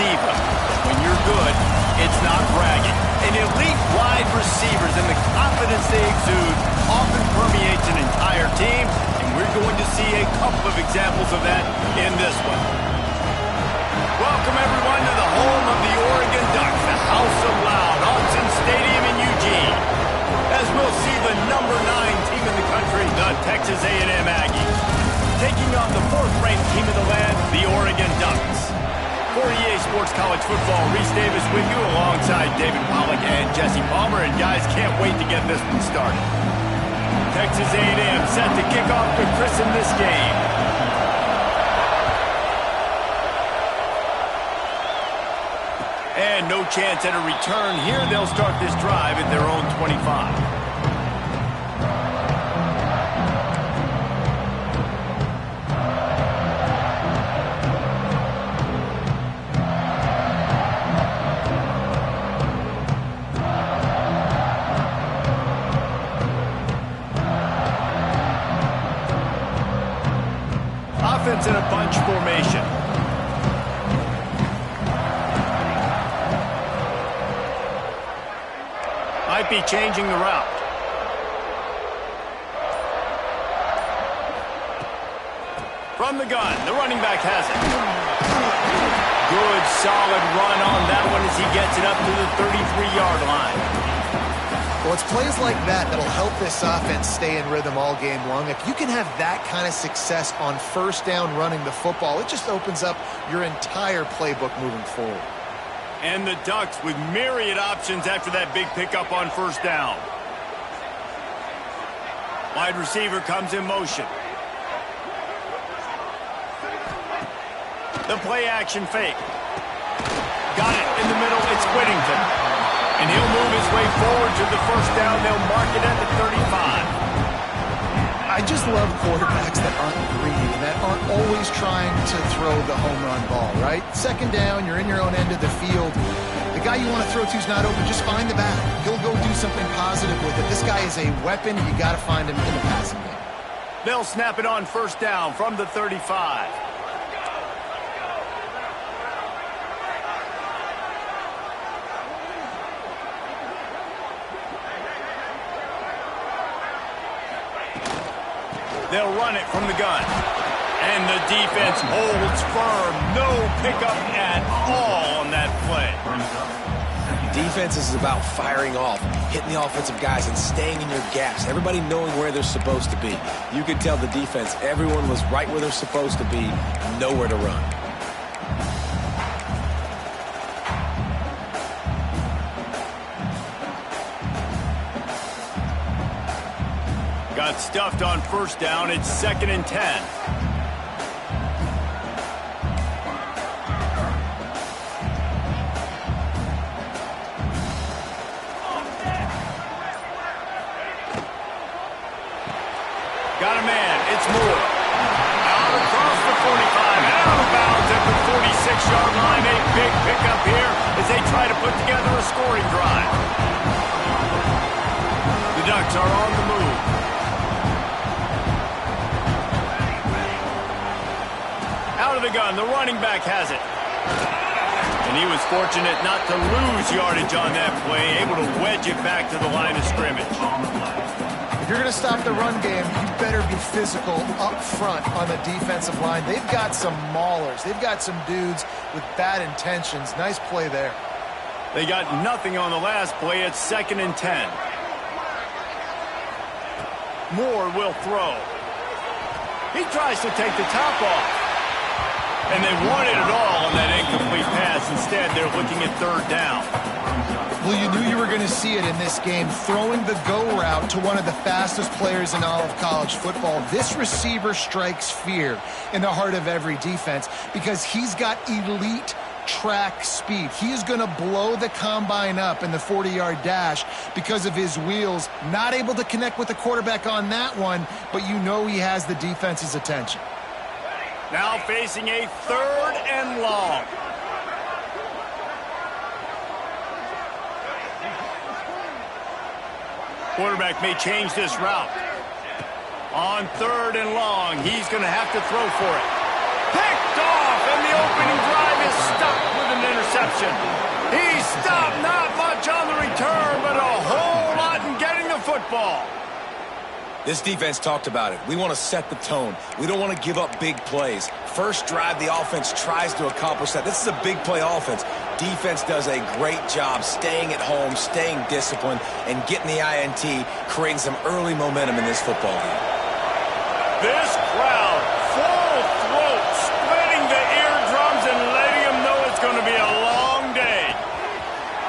diva. When you're good, it's not bragging. And elite wide receivers and the confidence they exude often permeates an entire team, and we're going to see a couple of examples of that in this one. Welcome, everyone, to the home of the Oregon Ducks, the House of Loud, Autzen Stadium in Eugene, as we'll see the number 9 team in the country, the Texas A&M Aggies, taking on the 4th-ranked team in the land, the Oregon Ducks. For EA Sports College Football, Reese Davis with you alongside David Pollack and Jesse Palmer, and guys, can't wait to get this one started. Texas A&M set to kick off to christen this game. And no chance at a return here. They'll start this drive at their own 25. Offense in a bunch formation. Might be changing the route. From the gun, the running back has it. Good, solid run on that one as he gets it up to the 33-yard line. Well, it's plays like that that'll help this offense stay in rhythm all game long. If you can have that kind of success on first down running the football, it just opens up your entire playbook moving forward. And the Ducks with myriad options after that big pickup on first down. Wide receiver comes in motion. The play action fake. Got it in the middle. It's Whittington. And he'll move his way forward to the first down. They'll mark it at the 35. I just love quarterbacks that aren't greedy, that aren't always trying to throw the home run ball, right? Second down, you're in your own end of the field. The guy you want to throw to is not open. Just find the back. He'll go do something positive with it. This guy is a weapon. You got to find him in the passing game. They'll snap it on first down from the 35. They'll run it from the gun. And the defense holds firm. No pickup at all on that play. Defense is about firing off, hitting the offensive guys, and staying in your gaps. Everybody knowing where they're supposed to be. You could tell the defense, everyone was right where they're supposed to be, nowhere to run. Got stuffed on first down. It's 2nd and 10. Got a man. It's Moore. Out across the 45. Out of bounds at the 46-yard line. A big pickup here as they try to put together a scoring drive. The Ducks are on the move. Out of the gun, the running back has it. And he was fortunate not to lose yardage on that play, able to wedge it back to the line of scrimmage. If you're going to stop the run game, you better be physical up front on the defensive line. They've got some maulers. They've got some dudes with bad intentions. Nice play there. They got nothing on the last play. It's 2nd and 10. Moore will throw. He tries to take the top off. And they wanted it all on that incomplete pass. Instead, they're looking at 3rd down. Well, you knew you were going to see it in this game. Throwing the go route to one of the fastest players in all of college football. This receiver strikes fear in the heart of every defense because he's got elite track speed. He is going to blow the combine up in the 40-yard dash because of his wheels. Not able to connect with the quarterback on that one, but you know he has the defense's attention. Now facing a 3rd and long. Quarterback may change this route. On 3rd and long, he's going to have to throw for it. Picked off and the opening drive is stopped with an interception. He stopped, not much on the return, but a whole lot in getting the football. This defense talked about it. We want to set the tone. We don't want to give up big plays. First drive, the offense tries to accomplish that. This is a big play offense. Defense does a great job staying at home, staying disciplined, and getting the INT, creating some early momentum in this football game. This crowd, full throat, splitting the eardrums and letting them know it's going to be a long day.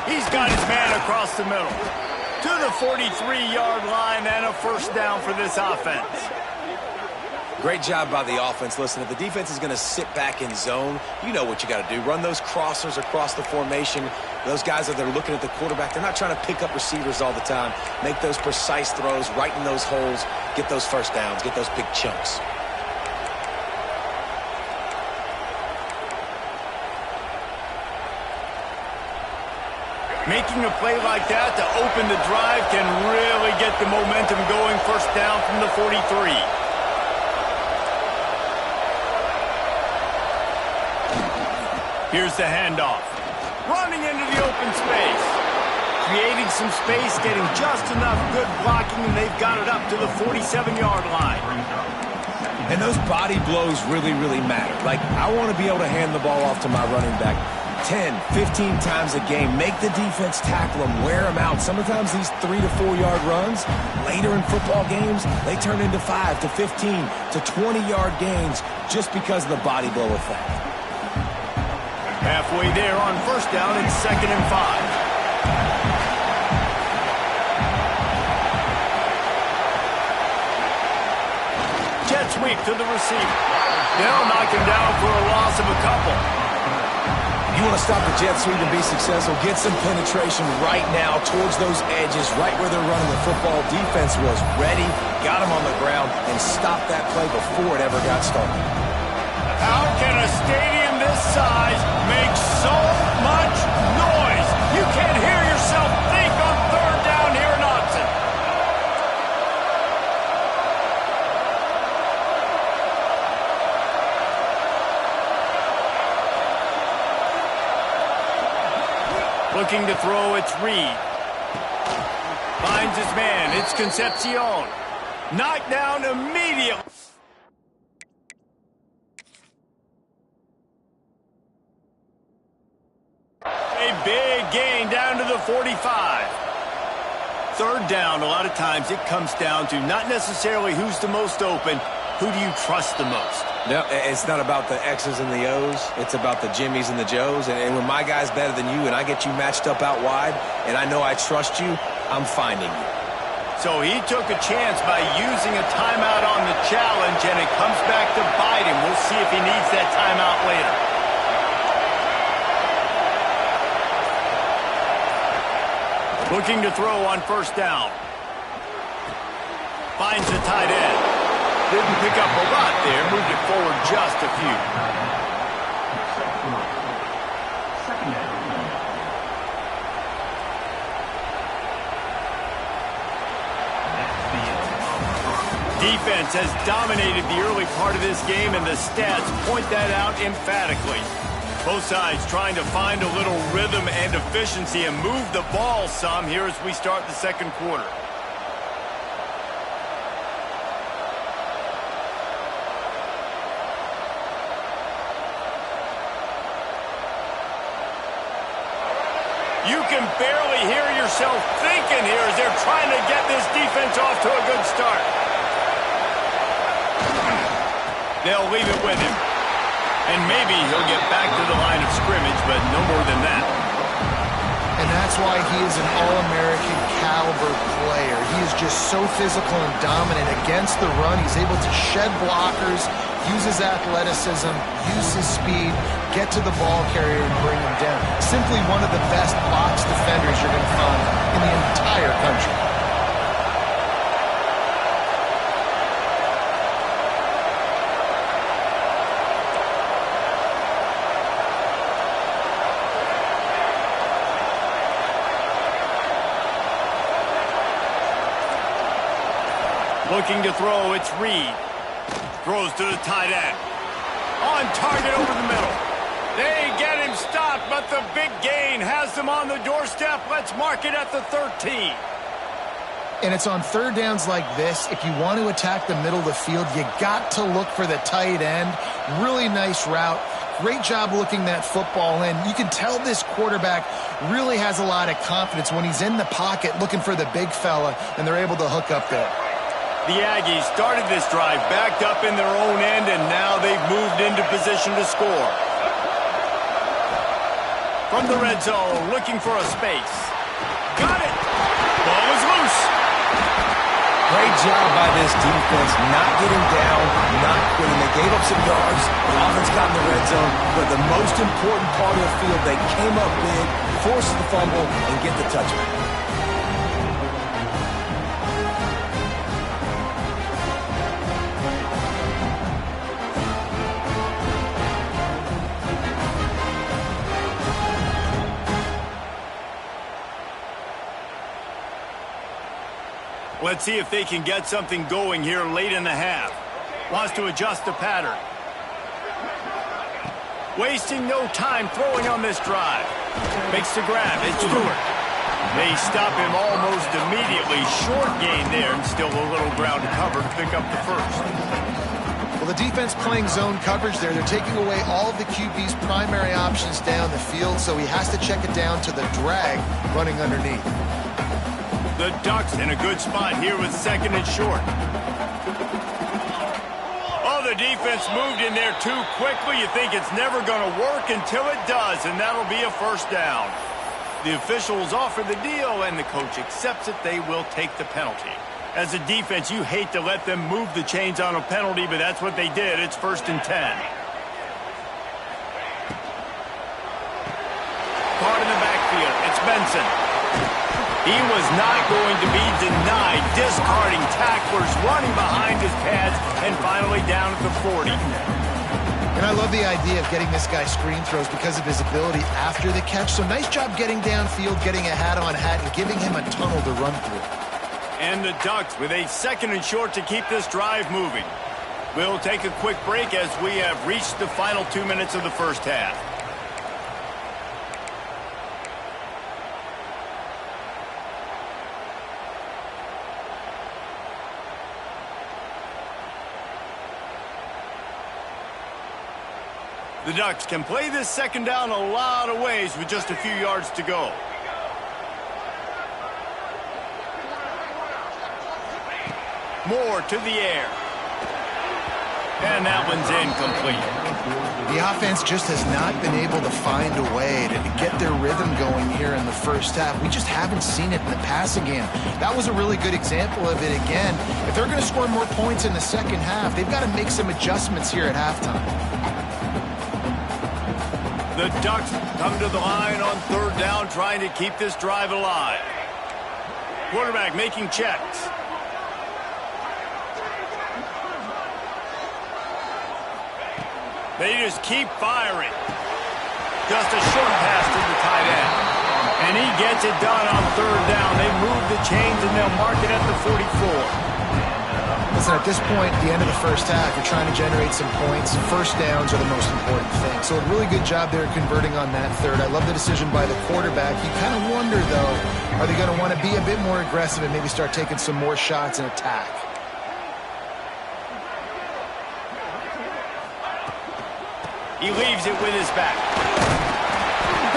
He's got his man across the middle. To the 43-yard line and a first down for this offense. Great job by the offense. Listen, if the defense is going to sit back in zone, you know what you got to do. Run those crossers across the formation. Those guys that are looking at the quarterback, they're not trying to pick up receivers all the time. Make those precise throws, right in those holes, get those first downs, get those big chunks. Making a play like that to open the drive can really get the momentum going. First down from the 43. Here's the handoff. Running into the open space. Creating some space, getting just enough good blocking, and they've got it up to the 47-yard line. And those body blows really, really matter. Like, I want to be able to hand the ball off to my running back 10, 15 times a game. Make the defense tackle them, wear them out. Sometimes these 3 to 4 yard runs, later in football games, they turn into 5 to 15 to 20-yard gains just because of the body blow effect. Halfway there on first down, it's 2nd and 5. Jet sweep to the receiver. They'll knock him down for a loss of a couple. You want to stop the jet sweep and be successful, get some penetration right now towards those edges, right where they're running the football. Defense was ready, got him on the ground, and stopped that play before it ever got started. How can a stadium this size make so much noise? You can't hear yourself think on third down here in Autzen. Looking to throw, it's Reed. Finds his man, it's Concepcion. Knocked down immediately. A big gain down to the 45. Third down, a lot of times it comes down to not necessarily who's the most open, who do you trust the most? No, it's not about the X's and the O's. It's about the Jimmys and the Joes. And when my guy's better than you and I get you matched up out wide and I know I trust you, I'm finding you. So he took a chance by using a timeout on the challenge, and it comes back to bite him. We'll see if he needs that timeout later. Looking to throw on first down. Finds the tight end. Didn't pick up a lot there. Moved it forward just a few. Defense has dominated the early part of this game, and the stats point that out emphatically. Both sides trying to find a little rhythm and efficiency and move the ball some here as we start the second quarter. You can barely hear yourself thinking here as they're trying to get this defense off to a good start. They'll leave it with him. And maybe he'll get back to the line of scrimmage, but no more than that. And that's why he is an All-American caliber player. He is just so physical and dominant against the run. He's able to shed blockers, use his athleticism, use his speed, get to the ball carrier and bring him down. Simply one of the best box defenders you're going to find in the entire country. Looking to throw, it's Reed. Throws to the tight end. On target over the middle. They get him stopped, but the big gain has them on the doorstep. Let's mark it at the 13. And it's on third downs like this. If you want to attack the middle of the field, you got to look for the tight end. Really nice route. Great job looking that football in. You can tell this quarterback really has a lot of confidence when he's in the pocket looking for the big fella, and they're able to hook up there. The Aggies started this drive backed up in their own end, and now they've moved into position to score. From the red zone, looking for a space. Got it! Ball is loose. Great job by this defense, not getting down, not quitting. They gave up some yards. The offense got in the red zone, but the most important part of the field, they came up big, forced the fumble, and get the touchback. Let's see if they can get something going here late in the half. Wants to adjust the pattern. Wasting no time throwing on this drive. Makes the grab. It's Stewart. They stop him almost immediately. Short gain there, and still a little ground to cover to pick up the first. Well, the defense playing zone coverage there. They're taking away all of the QB's primary options down the field, so he has to check it down to the drag running underneath. The Ducks in a good spot here with second and short. Oh, the defense moved in there too quickly. You think it's never going to work until it does, and that'll be a first down. The officials offer the deal, and the coach accepts it. They will take the penalty. As a defense, you hate to let them move the chains on a penalty, but that's what they did. It's 1st and 10. Caught in the backfield. It's Benson. He was not going to be denied, discarding tacklers, running behind his pads, and finally down at the 40. And I love the idea of getting this guy screen throws because of his ability after the catch. So nice job getting downfield, getting a hat-on-hat, and giving him a tunnel to run through. And the Ducks with a second and short to keep this drive moving. We'll take a quick break as we have reached the final 2 minutes of the first half. The Ducks can play this second down a lot of ways with just a few yards to go. Moore to the air. And that one's incomplete. The offense just has not been able to find a way to get their rhythm going here in the first half. We just haven't seen it in the passing game. That was a really good example of it again. If they're going to score more points in the second half, they've got to make some adjustments here at halftime. The Ducks come to the line on third down, trying to keep this drive alive. Quarterback making checks. They just keep firing. Just a short pass to the tight end. And he gets it done on third down. They move the chains, and they'll mark it at the 44. Listen, at this point, at the end of the first half, you're trying to generate some points. First downs are the most important thing. So a really good job there converting on that third. I love the decision by the quarterback. You kind of wonder, though, are they going to want to be a bit more aggressive and maybe start taking some more shots and attack? He leaves it with his back.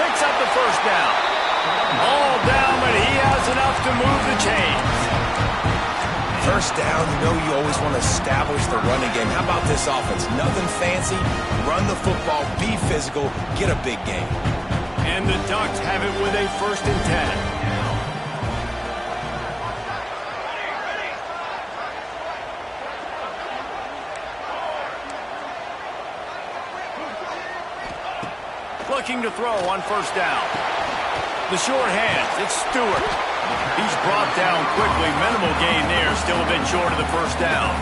Picks up the first down. All down, but he has enough to move the chains. First down, you know you always want to establish the running game. How about this offense? Nothing fancy. Run the football, be physical, get a big game. And the Ducks have it with a 1st and 10. Looking to throw on first down. The short hands, it's Stewart. He's brought down quickly. Minimal gain there, still a bit short of the first down.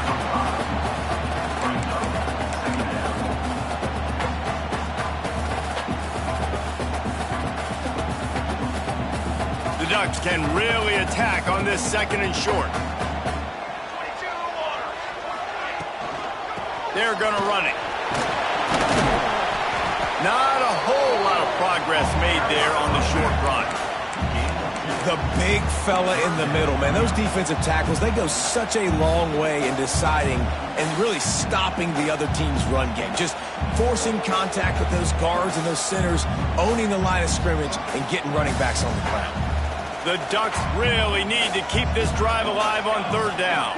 The Ducks can really attack on this second and short. They're going to run it. Not a whole lot of progress made there on the short run. The big fella in the middle, man. Those defensive tackles, they go such a long way in deciding and really stopping the other team's run game. Just forcing contact with those guards and those centers, owning the line of scrimmage, and getting running backs on the ground. The Ducks really need to keep this drive alive on third down.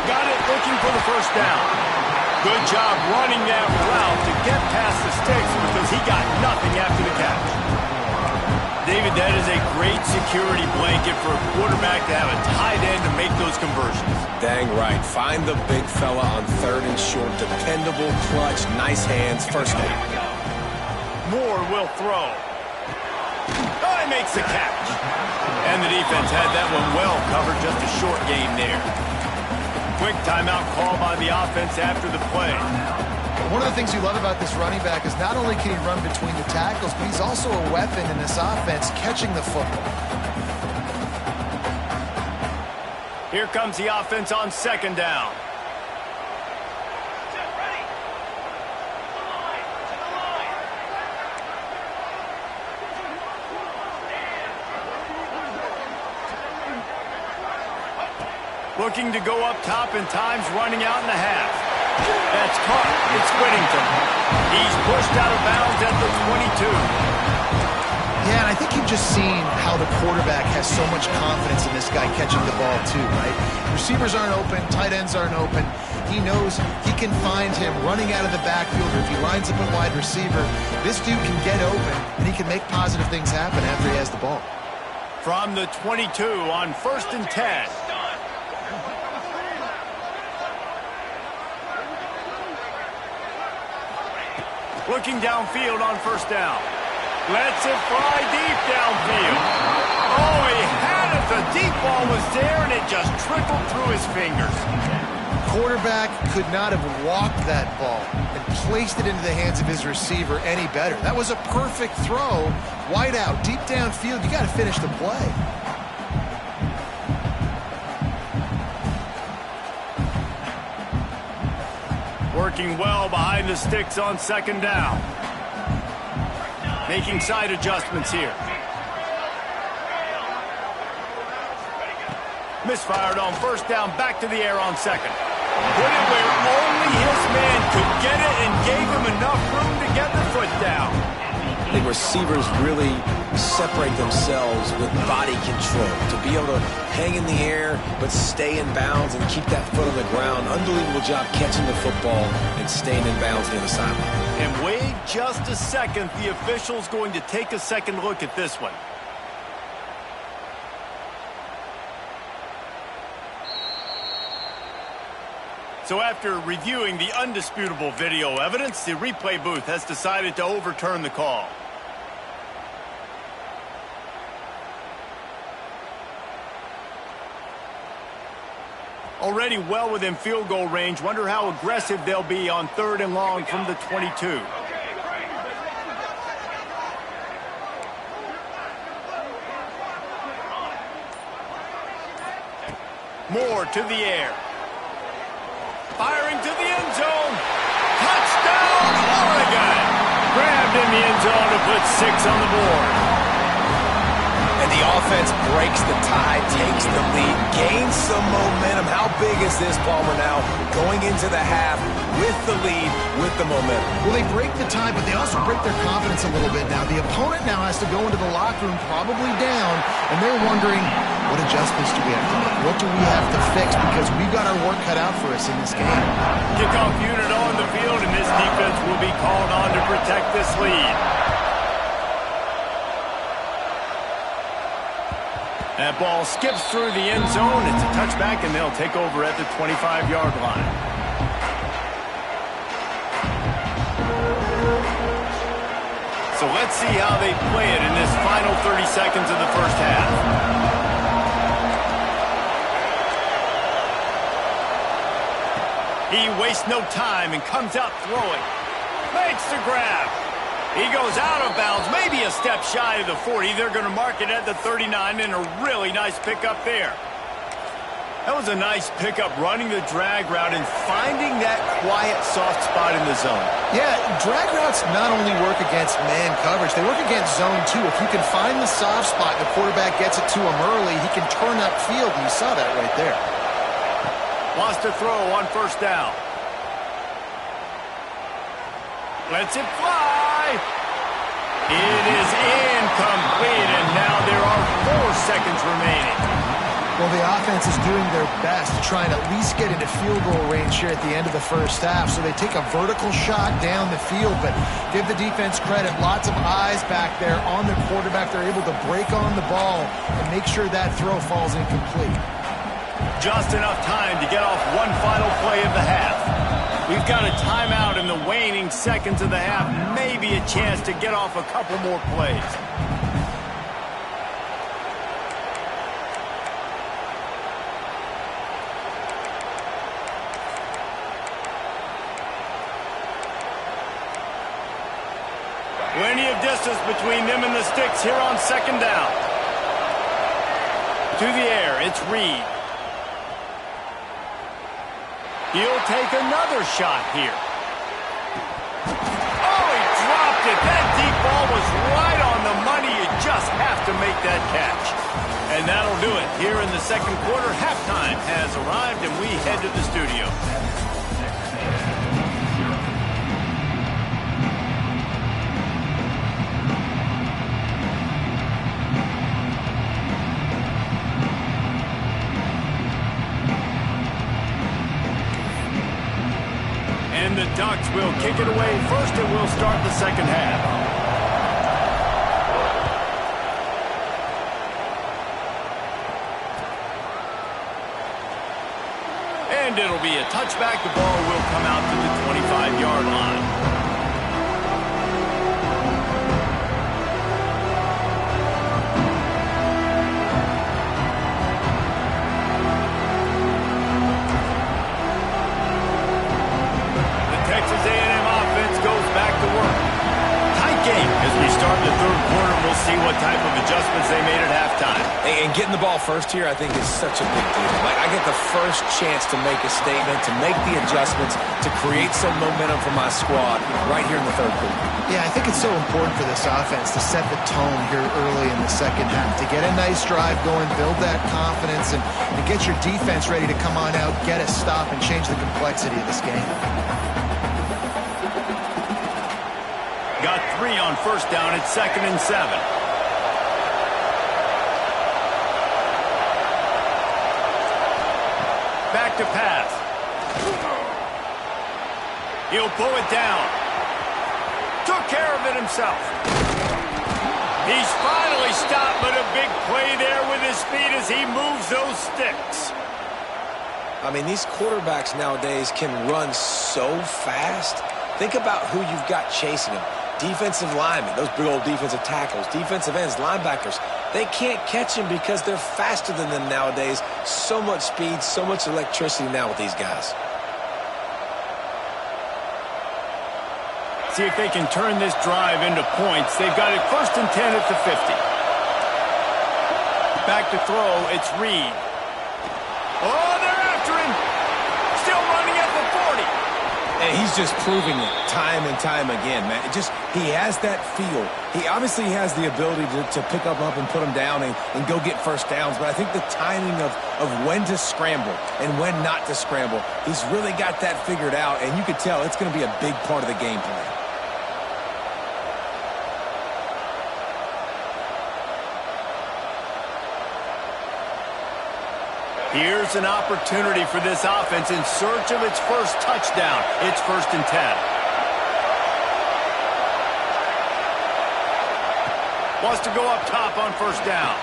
Got it, looking for the first down. Good job running that route to get past the sticks because he got nothing after the catch. David, that is a great security blanket for a quarterback to have a tight end to make those conversions. Dang right. Find the big fella on third and short. Dependable, clutch, nice hands, first down. Moore will throw. Oh, he makes the catch. And the defense had that one well covered, just a short gain there. Quick timeout call by the offense after the play. One of the things you love about this running back is not only can he run between the tackles, but he's also a weapon in this offense catching the football. Here comes the offense on second down. Looking to go up top, and time's running out in the half. That's caught. It's Whittington. He's pushed out of bounds at the 22. Yeah, and I think you've just seen how the quarterback has so much confidence in this guy catching the ball too, right? Receivers aren't open, tight ends aren't open. He knows he can find him running out of the backfield, or if he lines up a wide receiver, this dude can get open, and he can make positive things happen after he has the ball. From the 22 on 1st and 10. Looking downfield on first down. Lets it fly deep downfield. Oh, he had it. The deep ball was there, and it just trickled through his fingers. Quarterback could not have walked that ball and placed it into the hands of his receiver any better. That was a perfect throw. Wide out, deep downfield. You got to finish the play. Working well behind the sticks on second down. Making side adjustments here. Misfired on first down, back to the air on second. Put it where only his man could get it and gave him enough room to get the foot down. I think receivers really separate themselves with body control to be able to hang in the air but stay in bounds and keep that foot on the ground. Unbelievable job catching the football and staying in bounds near the sideline. And wait just a second. The official's going to take a second look at this one. So after reviewing the undisputable video evidence, the replay booth has decided to overturn the call. Already well within field goal range. Wonder how aggressive they'll be on third and long from the 22. Moore to the air. Firing to the end zone. Touchdown, Oregon! Grabbed in the end zone to put 6 on the board. And the offense breaks the tie, takes the lead, gains some momentum. How big is this, Palmer, now going into the half with the lead, with the momentum? Well, they break the tie, but they also break their confidence a little bit now. The opponent now has to go into the locker room probably down, and they're wondering, what adjustments do we have to make? What do we have to fix? Because we've got our work cut out for us in this game. Kickoff unit on the field, and this defense will be called on to protect this lead. That ball skips through the end zone. It's a touchback, and they'll take over at the 25-yard line. So let's see how they play it in this final 30 seconds of the first half. He wastes no time and comes out throwing. Makes the grab. He goes out of bounds, maybe a step shy of the 40. They're going to mark it at the 39, and a really nice pickup there. That was a nice pickup, running the drag route and finding that quiet, soft spot in the zone. Yeah, drag routes not only work against man coverage, they work against zone too. If you can find the soft spot and the quarterback gets it to him early, he can turn upfield, and you saw that right there. Wants to throw on first down. Lets it fly. It is incomplete, and now there are 4 seconds remaining. Well, the offense is doing their best to try and at least get into field goal range here at the end of the first half. So they take a vertical shot down the field, but give the defense credit. Lots of eyes back there on the quarterback. They're able to break on the ball and make sure that throw falls incomplete. Just enough time to get off one final play of the half. We've got a timeout in the waning seconds of the half. Maybe a chance to get off a couple more plays. Plenty of distance between them and the sticks here on second down. To the air, it's Reed. He'll take another shot here. Oh, he dropped it. That deep ball was right on the money. You just have to make that catch. And that'll do it. Here in the second quarter, halftime has arrived, and we head to the studio. And the Ducks will kick it away first, and we'll start the second half. And it'll be a touchback. The ball will come out to the 25-yard line. Start the third quarter, we'll see what type of adjustments they made at halftime. And getting the ball first here, I think, is such a big deal. Like, I get the first chance to make a statement, to make the adjustments, to create some momentum for my squad right here in the third quarter. Yeah, I think it's so important for this offense to set the tone here early in the second half, to get a nice drive going, build that confidence, and get your defense ready to come on out, get a stop, and change the complexity of this game. Got 3 on first down at 2nd and 7. Back to pass. He'll pull it down. Took care of it himself. He's finally stopped, but a big play there with his feet as he moves those sticks. I mean, these quarterbacks nowadays can run so fast. Think about who you've got chasing them. Defensive linemen, those big old defensive tackles, defensive ends, linebackers, they can't catch him because they're faster than them nowadays. So much speed, so much electricity now with these guys. See if they can turn this drive into points. They've got it 1st and 10 at the 50. Back to throw, it's Reed. Oh, they're after him. Still running at the 40. And he's just proving it time and time again, man. He has that feel. He obviously has the ability to pick up and put him down and go get first downs. But I think the timing of when to scramble and when not to scramble, he's really got that figured out. And you could tell it's going to be a big part of the game plan. Here's an opportunity for this offense in search of its first touchdown. It's 1st and 10. Wants to go up top on first down.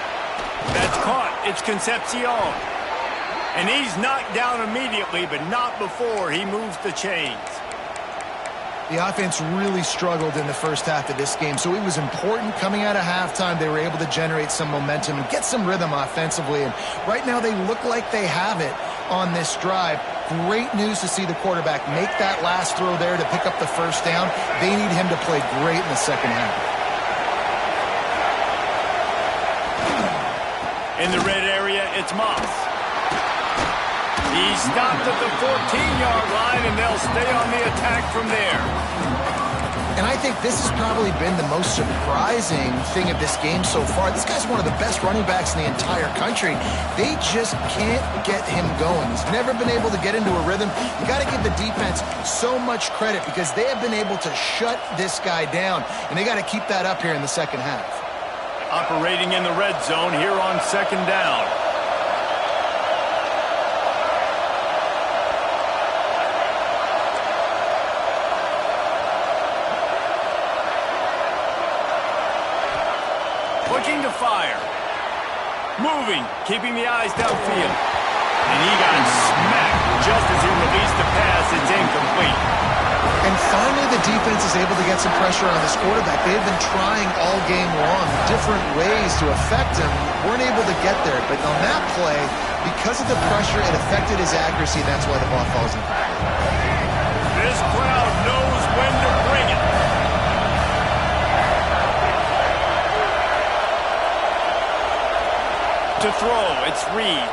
That's caught. It's Concepcion. And he's knocked down immediately, but not before he moves the chains. The offense really struggled in the first half of this game, so it was important coming out of halftime. They were able to generate some momentum and get some rhythm offensively, and right now they look like they have it on this drive. Great news to see the quarterback make that last throw there to pick up the first down. They need him to play great in the second half. In the red area, it's Moss. He stopped at the 14-yard line, and they'll stay on the attack from there. And I think this has probably been the most surprising thing of this game so far. This guy's one of the best running backs in the entire country. They just can't get him going. He's never been able to get into a rhythm. You got to give the defense so much credit because they have been able to shut this guy down, and they got to keep that up here in the second half. Operating in the red zone here on second down. Looking to fire. Moving, keeping the eyes downfield. And he got smacked just as he released the pass. It's incomplete. And finally, the defense is able to get some pressure on this quarterback. They've been trying all game long different ways to affect him. Weren't able to get there. But on that play, because of the pressure, it affected his accuracy. That's why the ball falls in. This crowd knows when to bring it. To throw, it's Reed.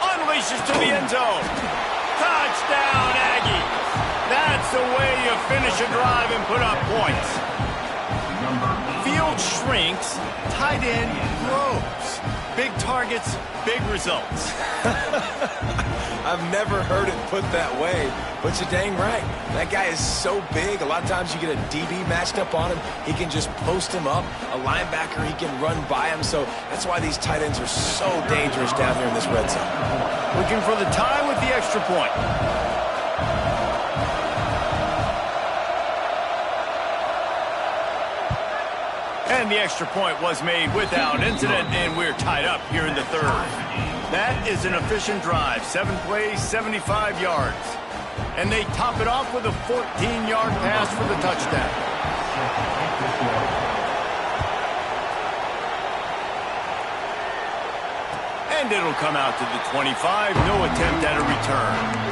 Unleashes to the end zone. Touchdown, Aggie. That's the way you finish a drive and put up points. Field shrinks, tight end grows. Big targets, big results. I've never heard it put that way, but you're dang right. That guy is so big. A lot of times you get a DB matched up on him. He can just post him up. A linebacker, he can run by him. So that's why these tight ends are so dangerous down here in this red zone. Looking for the tie with the extra point. And the extra point was made without incident, and we're tied up here in the third. That is an efficient drive. 7 plays, 75 yards. And they top it off with a 14-yard pass for the touchdown. And it'll come out to the 25. No attempt at a return.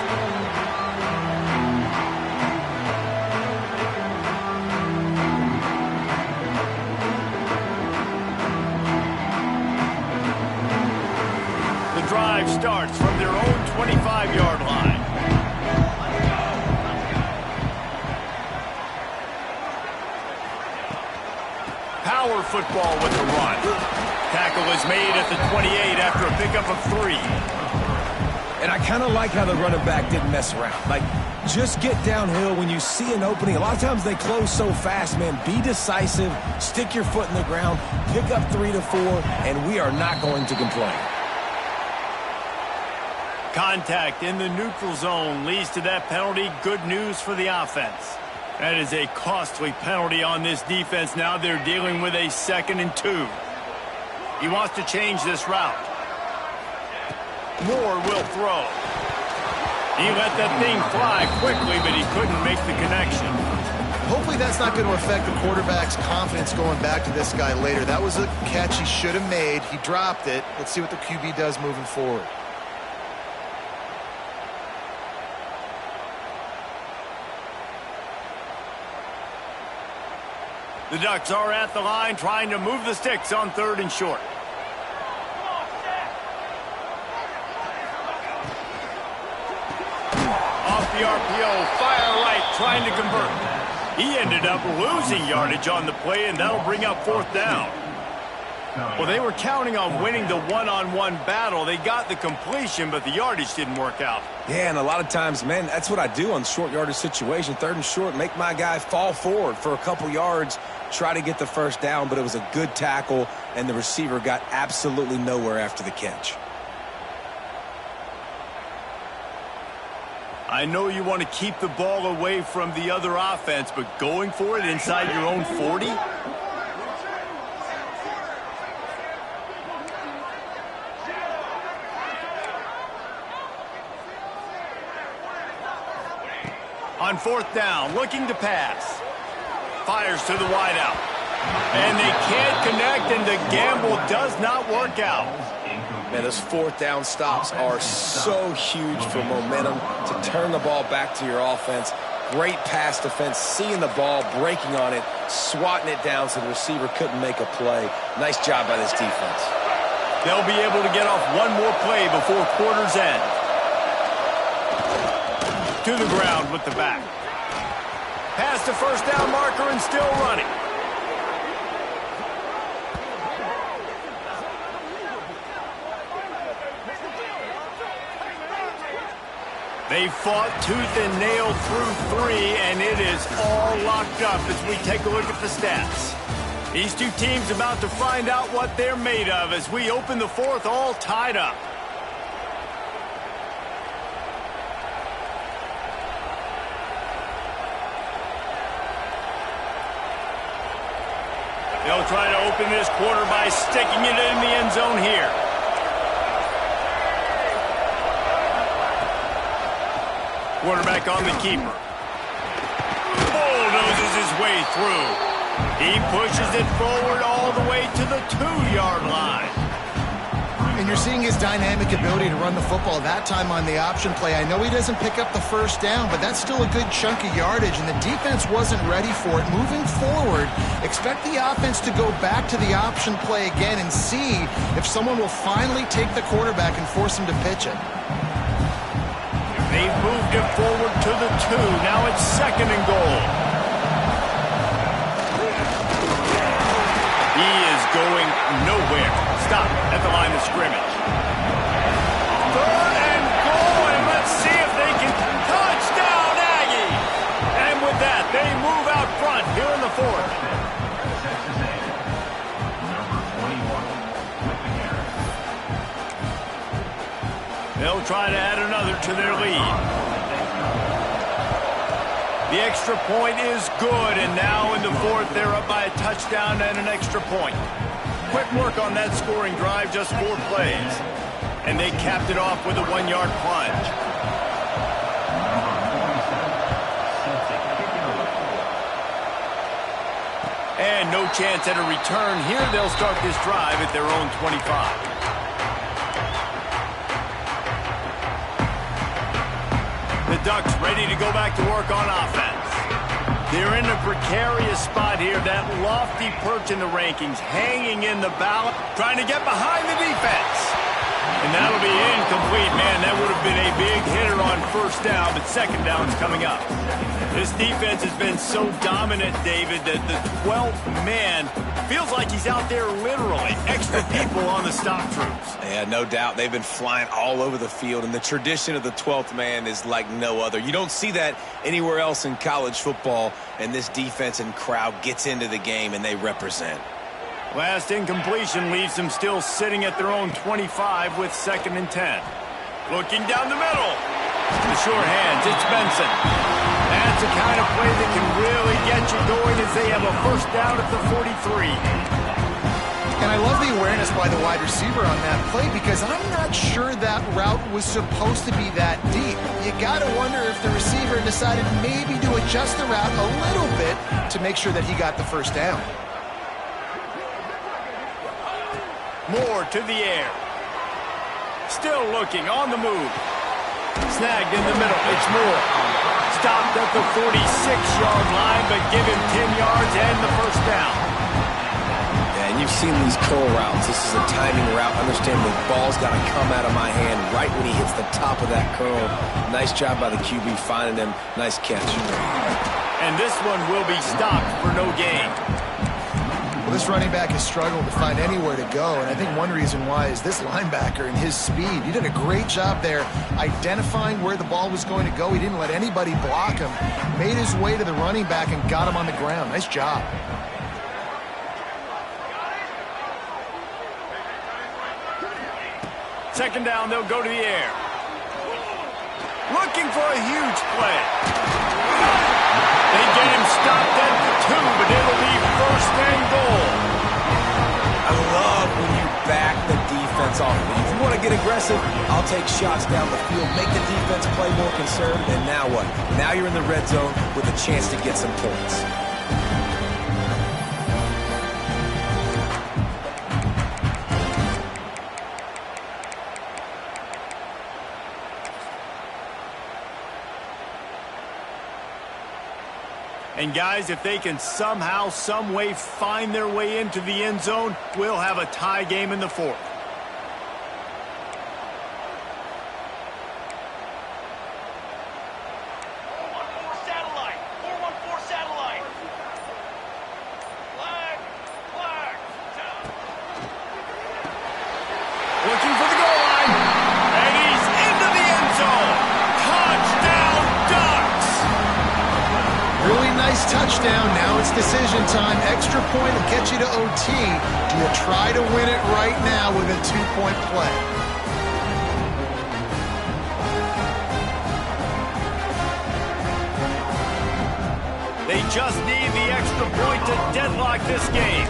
Drive starts from their own 25-yard line. Power football with the run. Tackle is made at the 28 after a pickup of 3. And I kind of like how the running back didn't mess around. Like, just get downhill when you see an opening. A lot of times they close so fast, man. Be decisive, stick your foot in the ground, pick up 3 to 4, and we are not going to complain. Contact in the neutral zone leads to that penalty. Good news for the offense. That is a costly penalty on this defense. Now they're dealing with a 2nd and 2. He wants to change this route. Moore will throw. He let that thing fly quickly, but he couldn't make the connection. Hopefully that's not going to affect the quarterback's confidence going back to this guy later. That was a catch he should have made. He dropped it. Let's see what the QB does moving forward. The Ducks are at the line trying to move the sticks on 3rd and short. Off the RPO, fire right, trying to convert. He ended up losing yardage on the play, and that'll bring up 4th down. Well, they were counting on winning the one-on-one battle. They got the completion, but the yardage didn't work out. Yeah, and a lot of times, man, that's what I do on short yardage situation. 3rd and short, make my guy fall forward for a couple yards, try to get the 1st down, but it was a good tackle, and the receiver got absolutely nowhere after the catch. I know you want to keep the ball away from the other offense, but going for it inside your own 40? On 4th down, looking to pass. Fires to the wideout. And they can't connect, and the gamble does not work out. Man, those 4th down stops are so huge for momentum to turn the ball back to your offense. Great pass defense, seeing the ball, breaking on it, swatting it down so the receiver couldn't make a play. Nice job by this defense. They'll be able to get off one more play before quarter's end. To the ground with the back. Past the first down marker and still running. They fought tooth and nail through 3, and it is all locked up as we take a look at the stats. These two teams about to find out what they're made of as we open the fourth all tied up. They'll try to open this quarter by sticking it in the end zone here. Quarterback on the keeper. Bulldozes his way through. He pushes it forward all the way to the 2-yard line. And you're seeing his dynamic ability to run the football, that time on the option play. I know he doesn't pick up the first down, but that's still a good chunk of yardage, and the defense wasn't ready for it. Moving forward, expect the offense to go back to the option play again and see if someone will finally take the quarterback and force him to pitch it. They've moved it forward to the 2. Now it's 2nd and goal. He is going nowhere. Stop at the line of scrimmage. 3rd and goal, and let's see if they can touchdown Aggie. And with that, they move out front here in the 4th. They'll try to add another to their lead. The extra point is good, and now in the 4th, they're up by a touchdown and an extra point. Quick work on that scoring drive, just 4 plays. And they capped it off with a 1-yard plunge. And no chance at a return here. They'll start this drive at their own 25. The Ducks ready to go back to work on offense. They're in a precarious spot here. That lofty perch in the rankings, hanging in the balance, trying to get behind the defense. And that'll be incomplete, man. That would have been a big hitter on first down, but second down's coming up. This defense has been so dominant, David, that the 12th man feels like he's out there literally. Extra people on the stop troops. Yeah, no doubt. They've been flying all over the field, and the tradition of the 12th man is like no other. You don't see that anywhere else in college football, and this defense and crowd gets into the game, and they represent. Last incompletion leaves them still sitting at their own 25 with 2nd and 10. Looking down the middle. The short hands, it's Benson. That's the kind of play that can really get you going as they have a first down at the 43. And I love the awareness by the wide receiver on that play because I'm not sure that route was supposed to be that deep. You got to wonder if the receiver decided maybe to adjust the route a little bit to make sure that he got the first down. Moore to the air. Still looking, on the move. Snagged in the middle, it's Moore. Stopped at the 46-yard line, but give him 10 yards and the first down. Yeah, and you've seen these curl routes. This is a timing route. Understand the ball's got to come out of my hand right when he hits the top of that curl. Nice job by the QB finding him. Nice catch. And this one will be stopped for no gain. Well, this running back has struggled to find anywhere to go, and I think one reason why is this linebacker and his speed. He did a great job there identifying where the ball was going to go. He didn't let anybody block him. Made his way to the running back and got him on the ground. Nice job. Second down, they'll go to the air. Looking for a huge play. They get him stopped at the 2, but it'll be 1st and goal. I love when you back the defense off. If you want to get aggressive, I'll take shots down the field, make the defense play more conservative, and now what? Now you're in the red zone with a chance to get some points. And guys, if they can somehow, some way find their way into the end zone, we'll have a tie game in the 4th. touchdown. Now it's decision time. Extra point will get you to OT. Do you try to win it right now with a 2-point play? They just need the extra point to deadlock this game.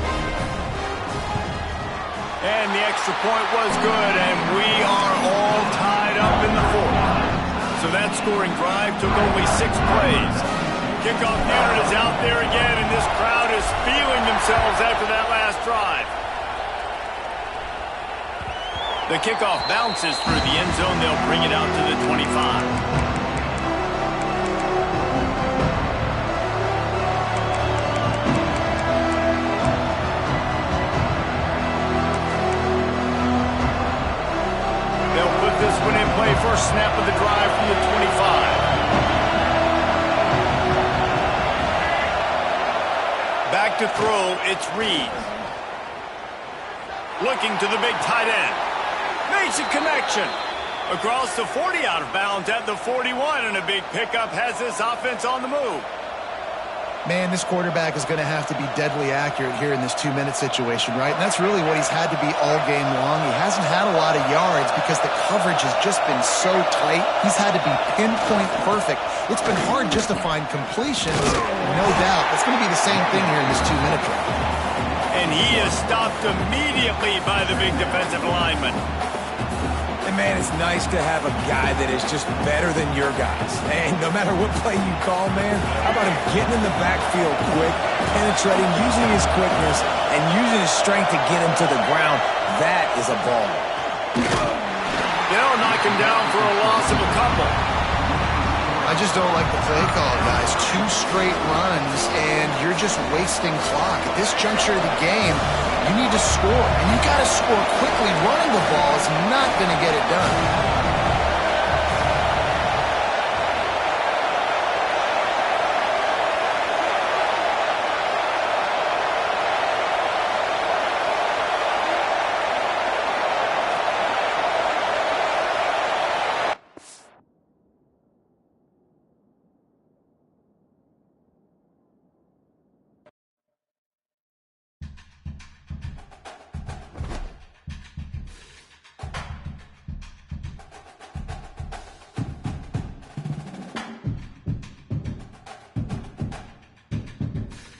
And the extra point was good, and we are all tied up in the fourth. So that scoring drive took only 6 plays. Kickoff unit is out there again, and this crowd is feeling themselves after that last drive. The kickoff bounces through the end zone. They'll bring it out to the 25. This one in play, first snap of the drive from the 25. Back to throw, it's Reed. Looking to the big tight end. Makes a connection. Across the 40, out of bounds at the 41, and a big pickup has this offense on the move. Man, this quarterback is going to have to be deadly accurate here in this 2-minute situation, right? And that's really what he's had to be all game long. He hasn't had a lot of yards because the coverage has just been so tight. He's had to be pinpoint perfect. It's been hard just to find completions, no doubt. That's going to be the same thing here in this 2-minute drill. And he is stopped immediately by the big defensive lineman. And, man, it's nice to have a guy that is just better than your guys. And no matter what play you call, man, how about him getting in the backfield quick, penetrating, using his quickness, and using his strength to get him to the ground? That is a ball. They'll knock him down for a loss of a couple. I just don't like the play call, guys. 2 straight runs, and you're just wasting clock. At this juncture of the game, you need to score, and you got to score quickly. Running the ball is not going to get it done.